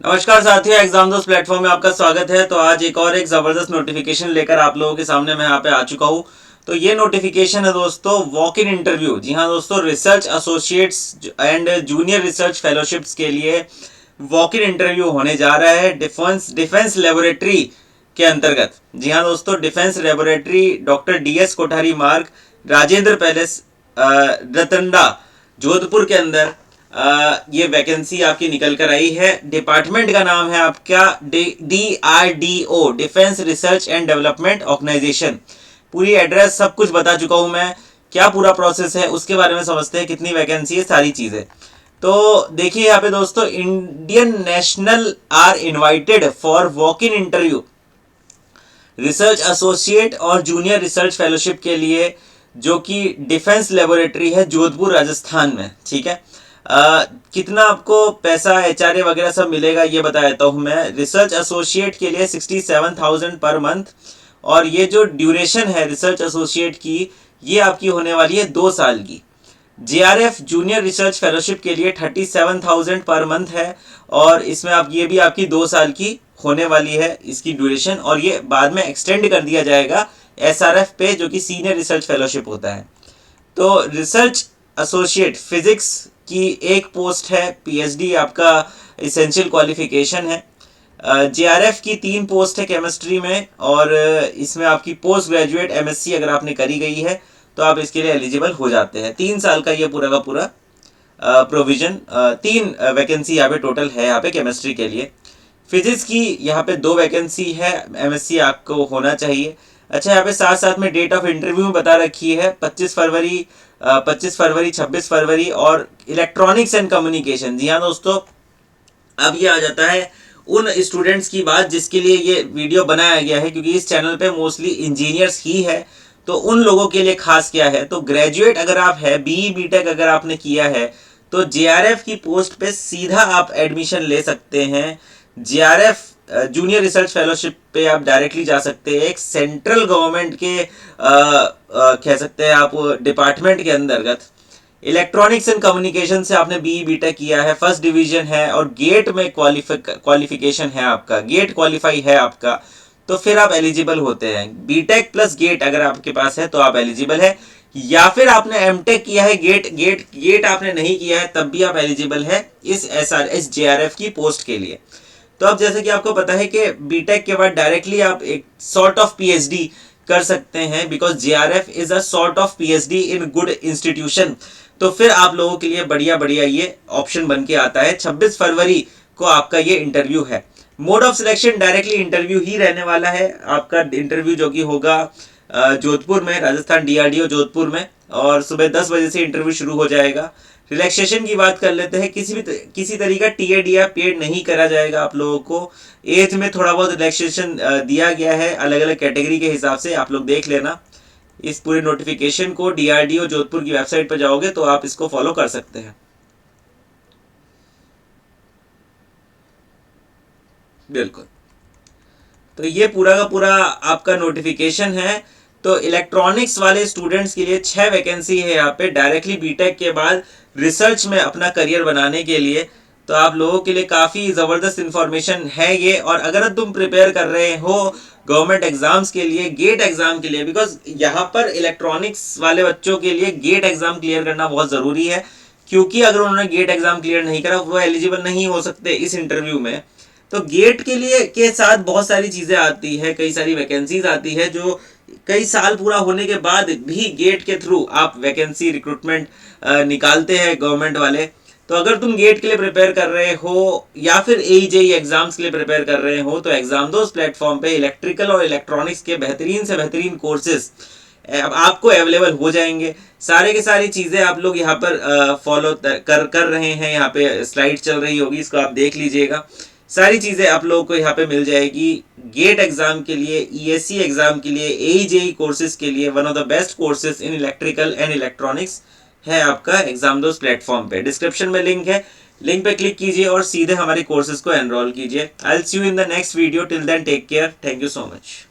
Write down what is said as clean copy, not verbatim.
नमस्कार साथियों, एग्जाम दोस्त प्लेटफॉर्म में आपका स्वागत है। तो आज एक जबरदस्त नोटिफिकेशन लेकर आप लोगों के सामने मैं यहाँ पे आ चुका हूँ। तो ये नोटिफिकेशन है दोस्तों वॉक इन इंटरव्यू। जी हाँ दोस्तों, research associates and junior research fellowships के लिए वॉक इन इंटरव्यू होने जा रहा है डिफेंस लेबोरेटरी के अंतर्गत। जी हाँ दोस्तों, defence laboratory doctor DS Kothari मार्ग, राजेंद्र पैलेस, रतंडा, जोधपुर के अंदर ये वैकेंसी आपकी निकल कर आई है। डिपार्टमेंट का नाम है आपका DRDO, defence research and development organisation. पूरी एड्रेस सब कुछ बता चुका हूं मैं, क्या पूरा प्रोसेस है उसके बारे में समझते हैं, कितनी वैकेंसी है, सारी चीजें। तो देखिए यहाँ पे दोस्तों, Indian national are invited for walk in interview research associate और जूनियर रिसर्च फेलोशिप के लिए, जो कि डिफेंस लेबोरेटरी है जोधपुर राजस्थान में। ठीक है, कितना आपको पैसा HRA वगैरह सब मिलेगा ये बता देता हूँ मैं। रिसर्च एसोसिएट के लिए 67,000 पर मंथ, और ये जो ड्यूरेशन है रिसर्च एसोसिएट की, ये आपकी होने वाली है 2 साल की। JRF जूनियर रिसर्च फेलोशिप के लिए 37,000 पर मंथ है, और इसमें आप ये भी आपकी 2 साल की होने वाली है इसकी ड्यूरेशन, और ये बाद में एक्सटेंड कर दिया जाएगा SRF पे, जो कि सीनियर रिसर्च फेलोशिप होता है। तो रिसर्च एसोसिएट फिजिक्स की एक पोस्ट है, PhD आपका इसेंशियल क्वालिफिकेशन है। JRF की 3 पोस्ट है केमिस्ट्री में, और इसमें आपकी पोस्ट ग्रेजुएट MSc अगर आपने करी गई है तो आप इसके लिए एलिजिबल हो जाते हैं। 3 साल का ये पूरा का पूरा प्रोविजन, 3 वैकेंसी यहाँ पे टोटल है यहाँ पे केमिस्ट्री के लिए। फिजिक्स की यहाँ पे 2 वैकेंसी है, MSc आपको होना चाहिए। अच्छा, यहाँ पे साथ साथ में डेट ऑफ इंटरव्यू में बता रखी है 25 फरवरी, 26 फरवरी और इलेक्ट्रॉनिक्स एंड कम्युनिकेशन। जी हाँ दोस्तों, अब ये आ जाता है उन स्टूडेंट्स की बात जिसके लिए ये वीडियो बनाया गया है, क्योंकि इस चैनल पे मोस्टली इंजीनियर्स ही है। तो उन लोगों के लिए खास क्या है, तो ग्रेजुएट अगर आप है, BE BTech अगर आपने किया है, तो JRF की पोस्ट पे सीधा आप एडमिशन ले सकते हैं। JRF जूनियर रिसर्च फेलोशिप पे आप डायरेक्टली जा सकते हैं। एक सेंट्रल गवर्नमेंट के कह सकते हैं आप डिपार्टमेंट के अंतर्गत इलेक्ट्रॉनिक्स एंड कम्युनिकेशन से आपने BE BTech किया है, फर्स्ट डिवीजन है, और गेट में क्वालिफिकेशन है आपका, गेट क्वालिफाई है आपका, तो फिर आप एलिजिबल होते हैं। BTech प्लस गेट अगर आपके पास है तो आप एलिजिबल है। या फिर आपने MTech किया है, गेट आपने नहीं किया है, तब भी आप एलिजिबल है इस JRF की पोस्ट के लिए। तो अब जैसे कि आपको पता है कि BTech के बाद डायरेक्टली आप एक सॉर्ट ऑफ PhD कर सकते हैं, because JRF is a sort of PhD in good institution. तो फिर आप लोगों के लिए बढ़िया बढ़िया ये ऑप्शन बन के आता है। 26 फरवरी को आपका ये इंटरव्यू है। Mode of selection directly interview ही रहने वाला है आपका। इंटरव्यू जो कि होगा जोधपुर में, राजस्थान DRDO जोधपुर में, और सुबह 10 बजे से इंटरव्यू शुरू हो जाएगा। रिलैक्सेशन की बात कर लेते हैं, किसी तरीका TAD या पेड नहीं करा जाएगा आप लोगों को। एज में थोड़ा बहुत रिलैक्सेशन दिया गया है अलग अलग कैटेगरी के हिसाब से, आप लोग देख लेना। इस पूरे नोटिफिकेशन को DRDO जोधपुर की वेबसाइट पर जाओगे तो आप इसको फॉलो कर सकते हैं। बिल्कुल, तो ये पूरा का पूरा आपका नोटिफिकेशन है। तो इलेक्ट्रॉनिक्स वाले स्टूडेंट्स के लिए 6 वैकेंसी है यहाँ पे, डायरेक्टली BTech के बाद रिसर्च में अपना करियर बनाने के लिए। तो आप लोगों के लिए काफ़ी ज़बरदस्त इंफॉर्मेशन है ये। और अगर तुम प्रिपेयर कर रहे हो गवर्नमेंट एग्जाम्स के लिए, गेट एग्जाम के लिए, बिकॉज यहाँ पर इलेक्ट्रॉनिक्स वाले बच्चों के लिए गेट एग्जाम क्लियर करना बहुत ज़रूरी है, क्योंकि अगर उन्होंने गेट एग्जाम क्लियर नहीं करा वो एलिजिबल नहीं हो सकते इस इंटरव्यू में। तो गेट के लिए के साथ बहुत सारी चीज़ें आती है, कई सारी वैकेंसीज आती है, जो कई साल पूरा होने के बाद भी गेट के थ्रू आप वैकेंसी रिक्रूटमेंट निकालते हैं गवर्नमेंट वाले। तो अगर तुम गेट के लिए प्रिपेयर कर रहे हो या फिर AE एग्जाम्स के लिए प्रिपेयर कर रहे हो, तो एग्जाम दोस्त प्लेटफॉर्म पे इलेक्ट्रिकल और इलेक्ट्रॉनिक्स के बेहतरीन से बेहतरीन कोर्सेज अब आपको अवेलेबल हो जाएंगे। सारे के सारी चीज़ें आप लोग यहाँ पर फॉलो कर रहे हैं। यहाँ पे स्लाइड चल रही होगी, इसको आप देख लीजिएगा। सारी चीज़ें आप लोगों को यहाँ पे मिल जाएगी। गेट एग्जाम के लिए, ESE एग्जाम के लिए, AE कोर्सेज के लिए one of the best courses in electrical and electronics है आपका एग्जाम दोस्त प्लेटफॉर्म पे। डिस्क्रिप्शन में लिंक है, लिंक पे क्लिक कीजिए और सीधे हमारे कोर्सेज को एनरोल कीजिए। I will see you in the next video. Till then take care, thank you so much.